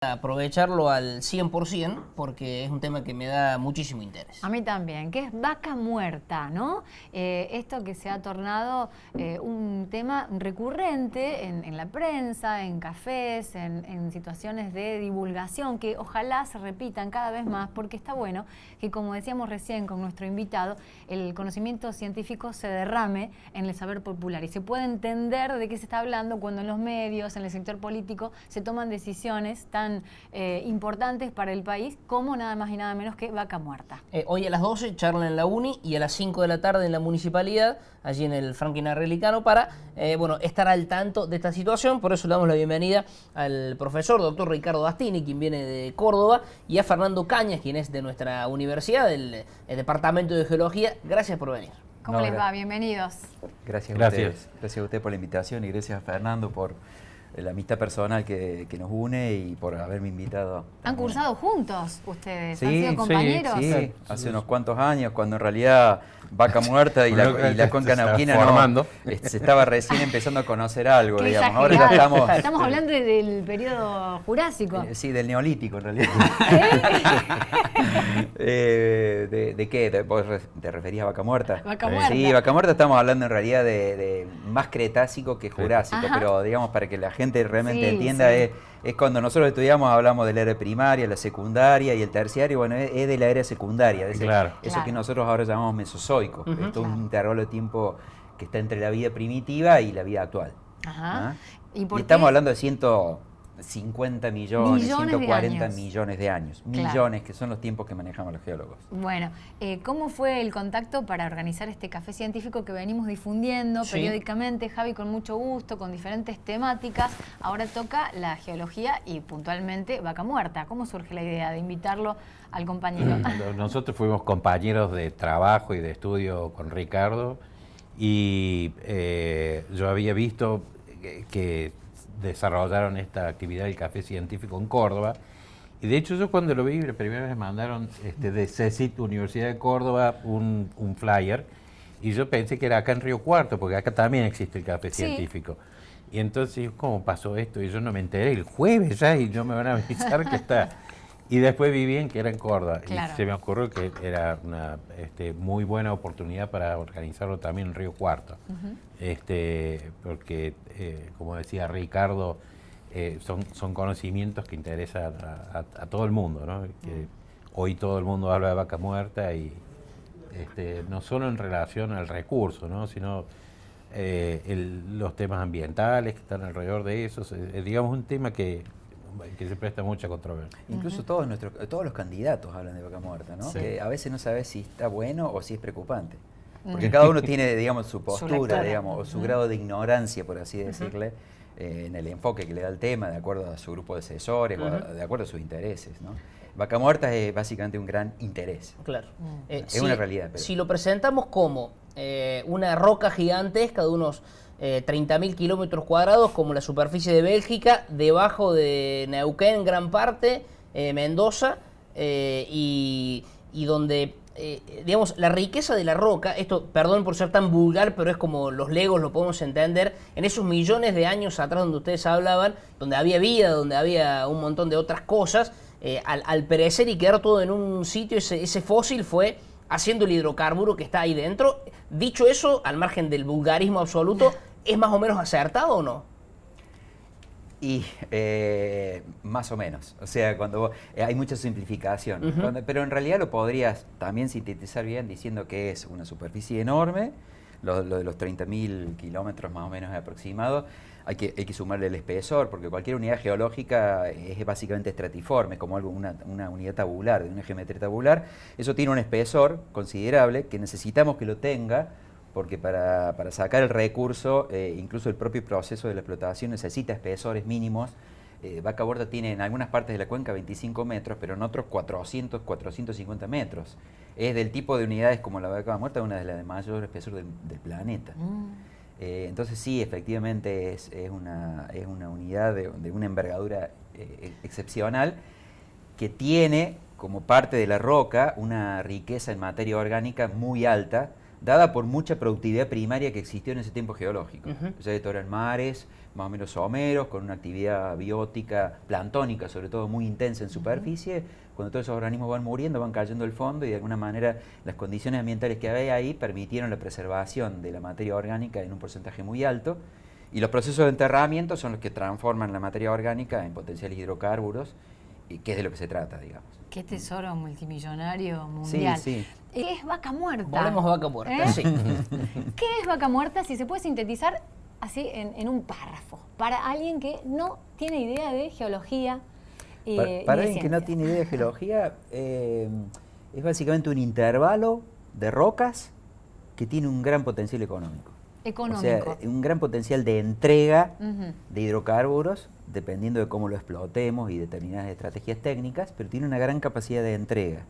Aprovecharlo al 100% porque es un tema que me da muchísimo interés. A mí también, que es vaca muerta, ¿no? Esto que se ha tornado un tema recurrente en la prensa, en cafés, en situaciones de divulgación, que ojalá se repitan cada vez más, porque está bueno que, como decíamos recién con nuestro invitado, el conocimiento científico se derrame en el saber popular y se puede entender de qué se está hablando cuando en los medios, en el sector político, se toman decisiones tan importantes para el país como nada más y nada menos que vaca muerta. Hoy a las 12 charla en la UNI y a las 5 de la tarde en la municipalidad, allí en el Franklin Arrelicano, para estar al tanto de esta situación. Por eso le damos la bienvenida al profesor doctor Ricardo Dastini, quien viene de Córdoba, y a Fernando Cañas, quien es de nuestra universidad, del Departamento de Geología. Gracias por venir. ¿Cómo les va? Bienvenidos. Gracias a ustedes. Gracias a usted por la invitación y gracias a Fernando por la amistad personal que nos une y por haberme invitado. ¿Han cursado juntos ustedes? Sí, ¿Han sido compañeros? Sí, hace unos cuantos años, cuando en realidad Vaca Muerta y la cuenca nauquina se estaba recién empezando a conocer algo, digamos. Ahora ya estamos hablando del periodo Jurásico. Sí, del Neolítico en realidad. ¿De qué? ¿Vos te referías a Vaca Muerta? Vaca Muerta. Sí, Vaca Muerta estamos hablando en realidad de más Cretácico que Jurásico, pero digamos para que la gente realmente entienda, es cuando nosotros estudiamos, hablamos de la era primaria, la secundaria y el terciario, bueno, es de la era secundaria, de eso que nosotros ahora llamamos mesozoico, es todo un intervalo de tiempo que está entre la vida primitiva y la vida actual. Ajá. ¿Y estamos hablando de 150 millones, 140 de millones de años. Millones, que son los tiempos que manejamos los geólogos. Bueno, ¿cómo fue el contacto para organizar este café científico que venimos difundiendo periódicamente? Javi, con mucho gusto, con diferentes temáticas. Ahora toca la geología y puntualmente Vaca Muerta. ¿Cómo surge la idea de invitarlo al compañero? Nosotros fuimos compañeros de trabajo y de estudio con Ricardo y yo había visto que desarrollaron esta actividad del café científico en Córdoba. Y de hecho yo cuando lo vi, la primera vez me mandaron de CECIT, Universidad de Córdoba, un flyer, y yo pensé que era acá en Río Cuarto, porque acá también existe el café científico. Y entonces, ¿cómo pasó esto? Y yo no me enteré, el jueves ya, y no me van a avisar que está. Y después vi bien que era en Córdoba, y se me ocurrió que era una muy buena oportunidad para organizarlo también en Río Cuarto. Porque, como decía Ricardo, son conocimientos que interesan a todo el mundo, ¿no? Que hoy todo el mundo habla de vaca muerta y no solo en relación al recurso, ¿no? Sino los temas ambientales que están alrededor de eso. Digamos, un tema que se presta mucha controversia. Incluso todos los candidatos hablan de vaca muerta, ¿no? Que a veces no sabes si está bueno o si es preocupante. Porque cada uno tiene, digamos, su postura, digamos, o su grado de ignorancia, por así decirle, en el enfoque que le da el tema, de acuerdo a su grupo de asesores, o de acuerdo a sus intereses, ¿no? Vaca muerta es básicamente un gran interés. Claro. Es una realidad. Pero si lo presentamos como una roca gigantesca de unos 30.000 kilómetros cuadrados, como la superficie de Bélgica, debajo de Neuquén en gran parte, Mendoza, y donde, digamos, la riqueza de la roca, esto, perdón por ser tan vulgar, pero es como los legos lo podemos entender, en esos millones de años atrás donde ustedes hablaban, donde había vida, donde había un montón de otras cosas, al perecer y quedar todo en un sitio, ese fósil fue haciendo el hidrocarburo que está ahí dentro. Dicho eso, al margen del vulgarismo absoluto, ¿es más o menos acertado o no? Y más o menos, o sea, cuando hay mucha simplificación, pero en realidad lo podrías también sintetizar bien diciendo que es una superficie enorme, lo de los 30.000 kilómetros más o menos aproximado. Hay que sumarle el espesor, porque cualquier unidad geológica es básicamente estratiforme, como una unidad tabular, de una geometría tabular. Eso tiene un espesor considerable que necesitamos que lo tenga, porque para sacar el recurso, incluso el propio proceso de la explotación necesita espesores mínimos. Vaca Muerta tiene en algunas partes de la cuenca 25 metros, pero en otros 400, 450 metros. Es del tipo de unidades como la Vaca Muerta, una de las de mayor espesor del planeta. Entonces sí, efectivamente es una unidad de una envergadura excepcional, que tiene como parte de la roca una riqueza en materia orgánica muy alta, dada por mucha productividad primaria que existió en ese tiempo geológico. O sea, esto eran mares, más o menos someros, con una actividad biótica, planctónica, sobre todo muy intensa en superficie. Cuando todos esos organismos van muriendo, van cayendo al fondo y de alguna manera las condiciones ambientales que había ahí permitieron la preservación de la materia orgánica en un porcentaje muy alto. Y los procesos de enterramiento son los que transforman la materia orgánica en potenciales hidrocarburos, y que es de lo que se trata, digamos. Qué tesoro multimillonario mundial. Sí, sí. ¿Qué es vaca muerta? Volvemos a vaca muerta, sí. ¿Qué es vaca muerta? Si se puede sintetizar así en un párrafo, para alguien que no tiene idea de geología. Para alguien que no tiene idea de geología, es básicamente un intervalo de rocas que tiene un gran potencial económico. O sea, un gran potencial de entrega de hidrocarburos, dependiendo de cómo lo explotemos y determinadas estrategias técnicas, pero tiene una gran capacidad de entrega.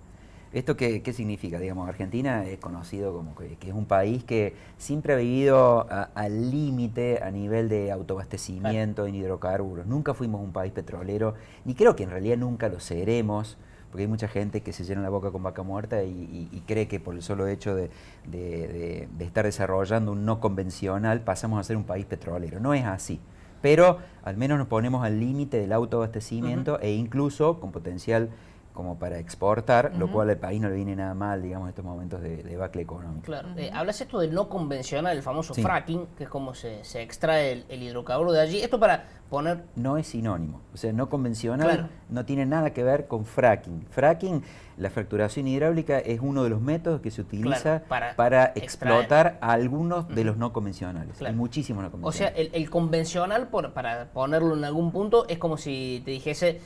¿Esto qué significa? Digamos, Argentina es conocido como que es un país que siempre ha vivido al límite a nivel de autoabastecimiento en hidrocarburos. Nunca fuimos un país petrolero, ni creo que en realidad nunca lo seremos, porque hay mucha gente que se llena la boca con vaca muerta y cree que por el solo hecho de estar desarrollando un no convencional pasamos a ser un país petrolero. No es así, pero al menos nos ponemos al límite del autoabastecimiento e incluso con potencial como para exportar, lo cual al país no le viene nada mal, digamos, en estos momentos de debacle económico. Claro. Hablas esto del no convencional, el famoso fracking, que es como se extrae el hidrocarburo de allí. Esto para poner... No es sinónimo. O sea, no convencional no tiene nada que ver con fracking. Fracking, la fracturación hidráulica, es uno de los métodos que se utiliza para explotar a algunos de los no convencionales. Hay muchísimos no convencionales. O sea, el convencional, para ponerlo en algún punto, es como si te dijese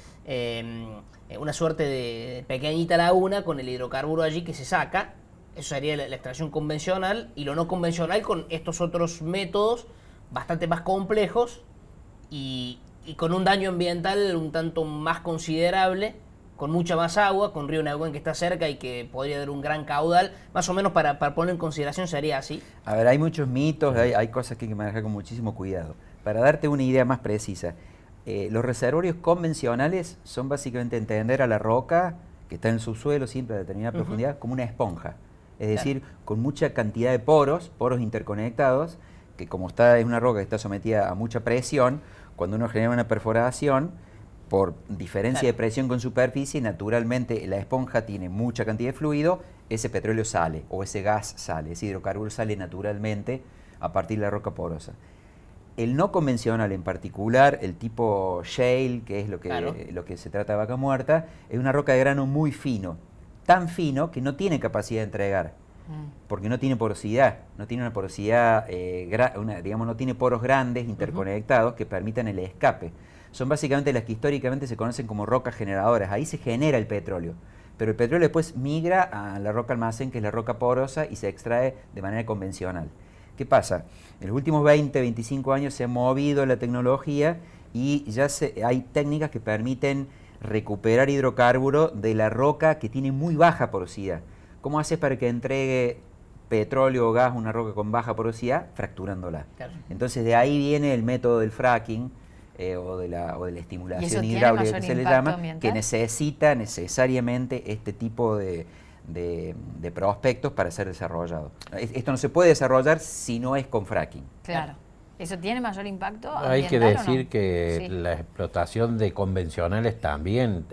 una suerte de pequeñita laguna con el hidrocarburo allí que se saca. Eso sería la extracción convencional, y lo no convencional con estos otros métodos bastante más complejos y con un daño ambiental un tanto más considerable, con mucha más agua, con río Neuquén que está cerca y que podría dar un gran caudal, más o menos para poner en consideración sería así. A ver, hay muchos mitos, hay cosas que hay que manejar con muchísimo cuidado. Para darte una idea más precisa, los reservorios convencionales son básicamente entender a la roca que está en el subsuelo siempre a determinada profundidad como una esponja, es decir, con mucha cantidad de poros interconectados, que como es una roca que está sometida a mucha presión, cuando uno genera una perforación, por diferencia de presión con superficie, naturalmente la esponja tiene mucha cantidad de fluido, ese petróleo sale, o ese gas sale, ese hidrocarburo sale naturalmente a partir de la roca porosa. El no convencional, en particular, el tipo shale, que es lo que se trata de vaca muerta, es una roca de grano muy fino, tan fino que no tiene capacidad de entregar, porque no tiene porosidad, no tiene una porosidad, digamos, no tiene poros grandes interconectados que permitan el escape. Son básicamente las que históricamente se conocen como rocas generadoras. Ahí se genera el petróleo, pero el petróleo después migra a la roca almacén, que es la roca porosa, y se extrae de manera convencional. ¿Qué pasa? En los últimos 20, 25 años se ha movido la tecnología y ya hay técnicas que permiten recuperar hidrocarburo de la roca que tiene muy baja porosidad. ¿Cómo haces para que entregue petróleo o gas a una roca con baja porosidad? Fracturándola. Claro. Entonces de ahí viene el método del fracking o de la estimulación hidráulica, que se le llama, que necesita necesariamente este tipo de prospectos para ser desarrollado. Esto no se puede desarrollar si no es con fracking. Claro. ¿Eso tiene mayor impacto ambiental? Hay que decir que la explotación de convencionales también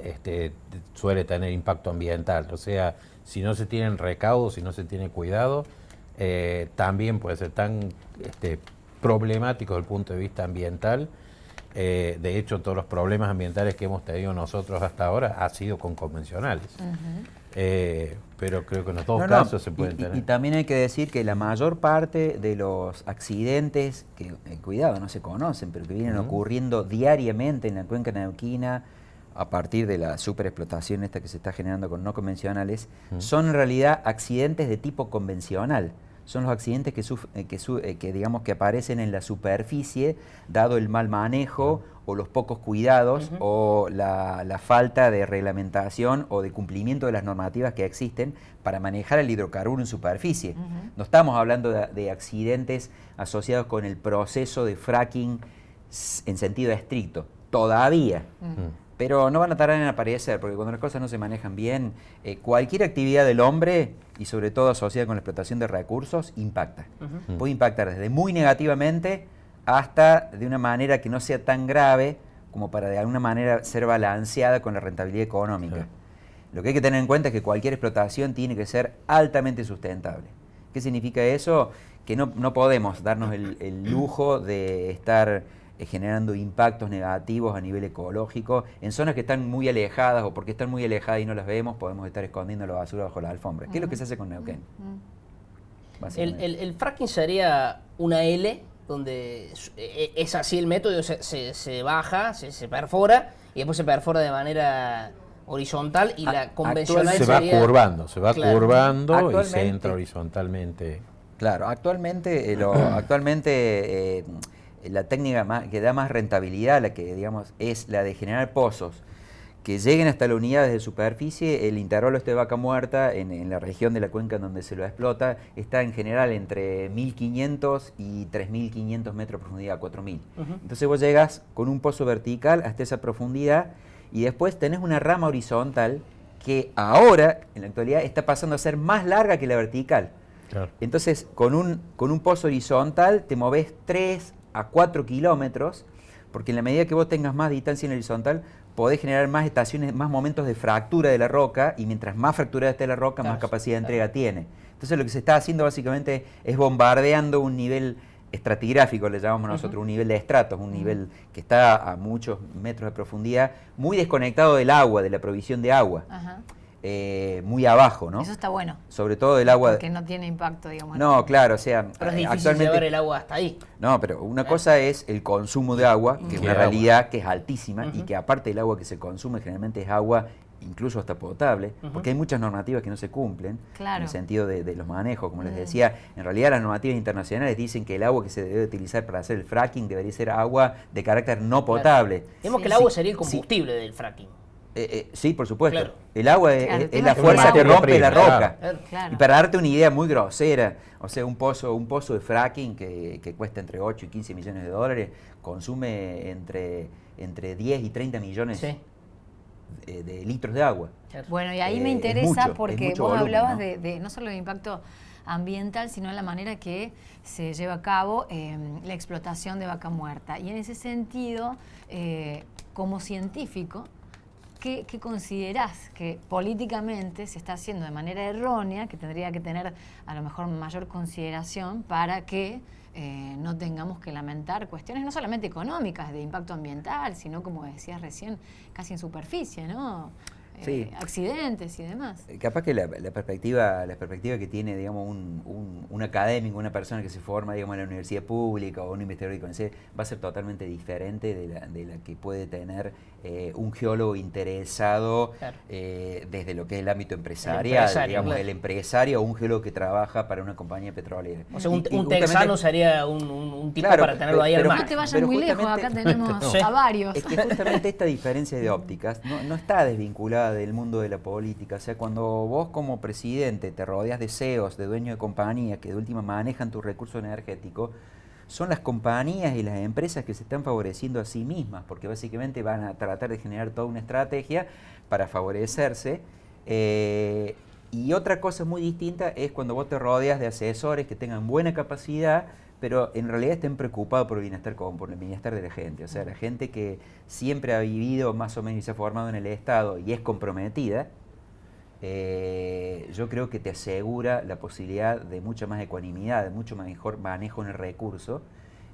suele tener impacto ambiental. O sea, si no se tienen recaudos, si no se tiene cuidado, también puede ser tan problemático desde el punto de vista ambiental. De hecho, todos los problemas ambientales que hemos tenido nosotros hasta ahora han sido con convencionales. Pero creo que en los dos casos se pueden tener. Y también hay que decir que la mayor parte de los accidentes, que cuidado, no se conocen, pero que vienen ocurriendo diariamente en la cuenca neuquina, a partir de la superexplotación esta que se está generando con no convencionales, son en realidad accidentes de tipo convencional. Son los accidentes que digamos que aparecen en la superficie, dado el mal manejo o los pocos cuidados o la falta de reglamentación o de cumplimiento de las normativas que existen para manejar el hidrocarburo en superficie. No estamos hablando de accidentes asociados con el proceso de fracking en sentido estricto, todavía. pero no van a tardar en aparecer, porque cuando las cosas no se manejan bien, cualquier actividad del hombre, y sobre todo asociada con la explotación de recursos, impacta. Puede impactar desde muy negativamente hasta de una manera que no sea tan grave como para de alguna manera ser balanceada con la rentabilidad económica. Lo que hay que tener en cuenta es que cualquier explotación tiene que ser altamente sustentable. ¿Qué significa eso? Que no podemos darnos el lujo de estar generando impactos negativos a nivel ecológico en zonas que están muy alejadas, o porque están muy alejadas y no las vemos, podemos estar escondiendo la basura bajo la alfombra. ¿Qué es lo que se hace con Neuquén? El fracking sería una L, donde es así el método, se baja, se perfora, y después se perfora de manera horizontal, y la convencional se va sería... curvando y se Actualmente- entra horizontalmente. Claro, actualmente, la técnica que da más rentabilidad, la que digamos es la de generar pozos que lleguen hasta la unidad de superficie. El intervalo de vaca muerta en la región de la cuenca donde se lo explota está en general entre 1.500 y 3.500 metros de profundidad, 4.000. Entonces vos llegas con un pozo vertical hasta esa profundidad, y después tenés una rama horizontal que ahora, en la actualidad, está pasando a ser más larga que la vertical. Claro. Entonces, con un pozo horizontal te movés 3 a 4 kilómetros, porque en la medida que vos tengas más distancia en el horizontal, podés generar más estaciones, más momentos de fractura de la roca, y mientras más fracturada esté la roca, más capacidad de entrega tiene. Entonces, lo que se está haciendo básicamente es bombardeando un nivel estratigráfico, le llamamos nosotros, un nivel de estratos, un nivel que está a muchos metros de profundidad, muy desconectado del agua, de la provisión de agua. Muy abajo, ¿no? Eso está bueno. Sobre todo del agua... Porque no tiene impacto, digamos. No, claro, o sea, Pero es difícil llevar el agua hasta ahí. No, pero una cosa es el consumo de agua, que es una realidad que es altísima, y que aparte del agua que se consume generalmente es agua incluso hasta potable, porque hay muchas normativas que no se cumplen, en el sentido de los manejos. Como les decía, en realidad las normativas internacionales dicen que el agua que se debe utilizar para hacer el fracking debería ser agua de carácter no potable. Digamos que el agua sería el combustible del fracking. Sí, por supuesto. Claro. El agua Claro, es la es fuerza una que materia rompe la prima, roca. Claro. Y para darte una idea muy grosera, o sea, un pozo de fracking que cuesta entre 8 y 15 millones de dólares, consume entre 10 y 30 millones de litros de agua. Bueno, y ahí me Es interesa mucho, porque es mucho vos volumen, hablabas ¿no? de no solo el impacto ambiental, sino la manera que se lleva a cabo la explotación de vaca muerta. Y en ese sentido, como científico, ¿qué considerás que políticamente se está haciendo de manera errónea, que tendría que tener a lo mejor mayor consideración para que no tengamos que lamentar cuestiones no solamente económicas de impacto ambiental, sino, como decías recién, casi en superficie, ¿no? Sí. Accidentes y demás? Capaz que la perspectiva que tiene, digamos, un académico, una persona que se forma, digamos, en la universidad pública, o un investigador de CONICET, va a ser totalmente diferente de la que puede tener un geólogo interesado desde lo que es el ámbito empresarial, digamos, el empresario, o un geólogo que trabaja para una compañía petrolera. O sea, un texano sería un tipo para tenerlo ahí al No mar. te vayas muy lejos, acá tenemos a varios. Es que justamente esta diferencia de ópticas no está desvinculada del mundo de la política. O sea, cuando vos como presidente te rodeas de CEOs, de dueños de compañías que de última manejan tus recursos energéticos, son las compañías y las empresas que se están favoreciendo a sí mismas, porque básicamente van a tratar de generar toda una estrategia para favorecerse. Y otra cosa muy distinta es cuando vos te rodeas de asesores que tengan buena capacidad, pero en realidad estén preocupados por el bienestar de la gente. O sea, la gente que siempre ha vivido más o menos y se ha formado en el Estado y es comprometida, yo creo que te asegura la posibilidad de mucha más ecuanimidad, de mucho mejor manejo en el recurso,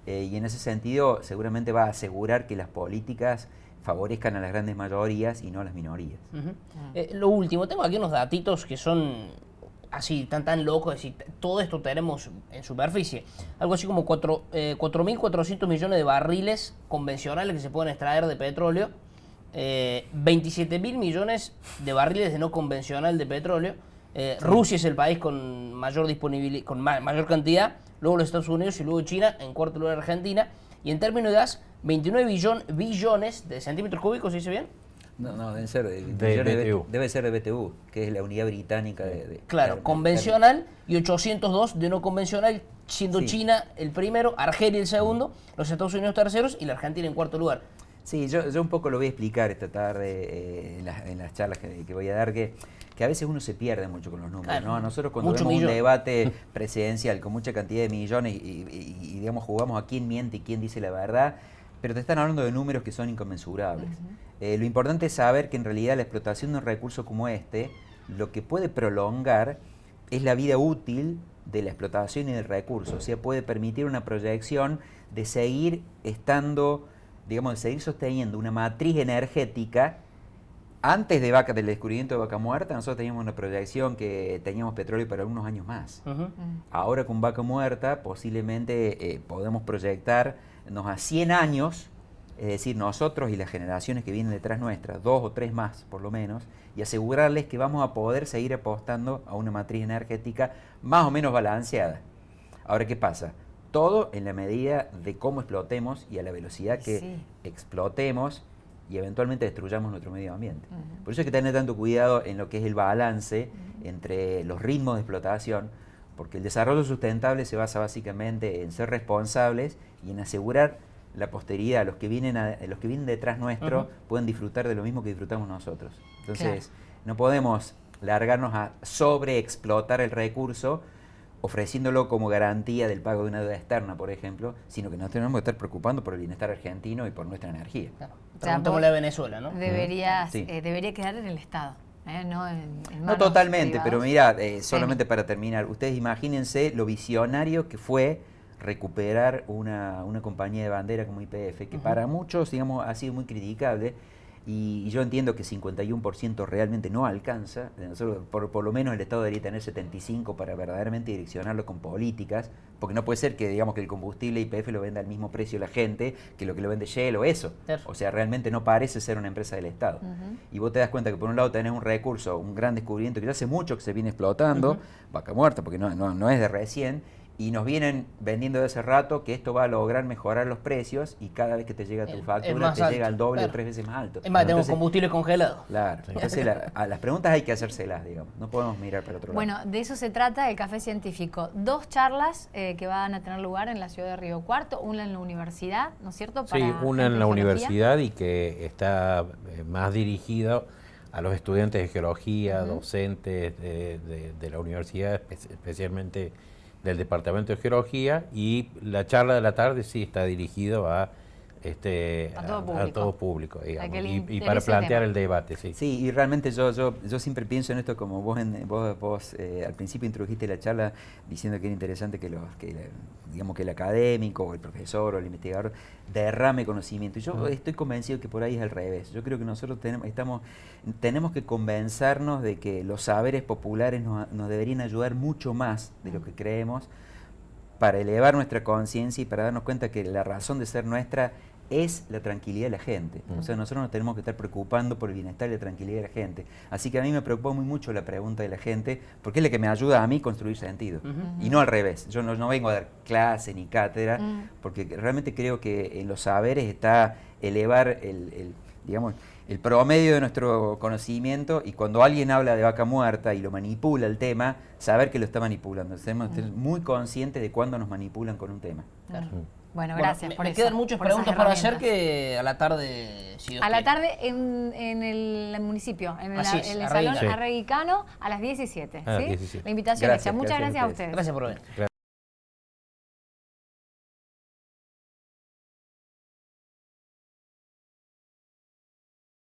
y en ese sentido seguramente va a asegurar que las políticas favorezcan a las grandes mayorías y no a las minorías. Lo último, tengo aquí unos datitos que son así tan locos, es decir, todo esto tenemos en superficie. Algo así como 4.400 millones de barriles convencionales que se pueden extraer de petróleo, 27.000 millones de barriles de no convencional de petróleo. Rusia es el país con mayor disponibilidad, con mayor cantidad, luego los Estados Unidos y luego China, en cuarto lugar Argentina. Y en términos de gas, 29 billones de centímetros cúbicos, ¿se dice bien? No, deben ser de BTU. Debe ser de BTU, que es la unidad británica de Claro, convencional, y 802 de no convencional, siendo China el primero, Argelia el segundo, los Estados Unidos terceros y la Argentina en cuarto lugar. Sí, yo un poco lo voy a explicar esta tarde en las charlas que voy a dar, que a veces uno se pierde mucho con los números, Claro. ¿no? Nosotros cuando Mucho vemos un millón. debate presidencial con mucha cantidad de millones y, digamos, jugamos a quién miente y quién dice la verdad, pero te están hablando de números que son inconmensurables. Lo importante es saber que en realidad la explotación de un recurso como este, lo que puede prolongar es la vida útil de la explotación y del recurso, o sea, puede permitir una proyección de seguir estando, digamos, de seguir sosteniendo una matriz energética. Antes del descubrimiento de Vaca Muerta, nosotros teníamos una proyección que teníamos petróleo para unos años más. Ahora con Vaca Muerta posiblemente podemos proyectarnos a 100 años, es decir, nosotros y las generaciones que vienen detrás nuestras, 2 o 3 más por lo menos, y asegurarles que vamos a poder seguir apostando a una matriz energética más o menos balanceada. Ahora, ¿qué pasa? Todo en la medida de cómo explotemos y a la velocidad que explotemos y eventualmente destruyamos nuestro medio ambiente. Por eso hay que tener tanto cuidado en lo que es el balance entre los ritmos de explotación, porque el desarrollo sustentable se basa básicamente en ser responsables y en asegurar la posteridad, los que vienen detrás nuestro pueden disfrutar de lo mismo que disfrutamos nosotros. Entonces, no podemos largarnos a sobreexplotar el recurso ofreciéndolo como garantía del pago de una deuda externa, por ejemplo, sino que nos tenemos que estar preocupando por el bienestar argentino y por nuestra energía. Claro. Preguntémosle a Venezuela, ¿no? Debería Sí. quedar en el Estado, no en No manos totalmente, privadas. pero mira, solamente para terminar, ustedes imagínense lo visionario que fue recuperar una compañía de bandera como YPF, que para muchos, digamos, ha sido muy criticable, y yo entiendo que 51% realmente no alcanza. Nosotros, por lo menos el Estado debería tener 75% para verdaderamente direccionarlo con políticas, porque no puede ser que, digamos, que el combustible YPF lo venda al mismo precio la gente que lo que lo vende Shell o eso. Claro. O sea, realmente no parece ser una empresa del Estado. Y vos te das cuenta que por un lado tenés un recurso, un gran descubrimiento que ya hace mucho que se viene explotando, Vaca Muerta, porque no es de recién, y nos vienen vendiendo de hace rato que esto va a lograr mejorar los precios, y cada vez que te llega tu factura más te alto, llega al doble claro. o 3 veces más alto. Es más, tenemos Entonces, combustible congelado. claro, entonces a las preguntas hay que hacérselas, digamos, no podemos mirar para otro lado. Bueno, de eso se trata el Café Científico. 2 charlas que van a tener lugar en la ciudad de Río Cuarto, una en la universidad, ¿no es cierto? Sí, Para una en gente la de geología. universidad y que está más dirigido a los estudiantes de geología, docentes de la universidad, especialmente del Departamento de Geología, y la charla de la tarde sí está dirigido a todo público, digamos, que le y interese para el plantear tema. el debate, sí. Sí, y realmente yo siempre pienso en esto, como vos al principio introdujiste la charla diciendo que era interesante digamos que el académico o el profesor o el investigador derrame conocimiento. Y yo estoy convencido que por ahí es al revés. Yo creo que nosotros tenemos que convencernos de que los saberes populares nos deberían ayudar mucho más de lo que creemos para elevar nuestra conciencia y para darnos cuenta que la razón de ser nuestra es la tranquilidad de la gente. O sea, nosotros nos tenemos que estar preocupando por el bienestar y la tranquilidad de la gente. Así que a mí me preocupó muy mucho la pregunta de la gente, porque es la que me ayuda a mí construir sentido. Y no al revés. Yo no vengo a dar clase ni cátedra, porque realmente creo que en los saberes está elevar digamos, el promedio de nuestro conocimiento, y cuando alguien habla de Vaca Muerta y lo manipula el tema, saber que lo está manipulando. Tenemos que ser muy conscientes de cuándo nos manipulan con un tema. Claro. Bueno, Bueno, gracias por me eso. quedan muchas por esas preguntas para hacer herramientas. que a la tarde, si Dios A la quiere. tarde en el municipio, en Así es, el Arreguicano. Salón Sí. Arreguicano a las 17. A las ¿sí? 17. La invitación Gracias, hecha. Muchas gracias a gracias a ustedes. ustedes. Gracias por venir.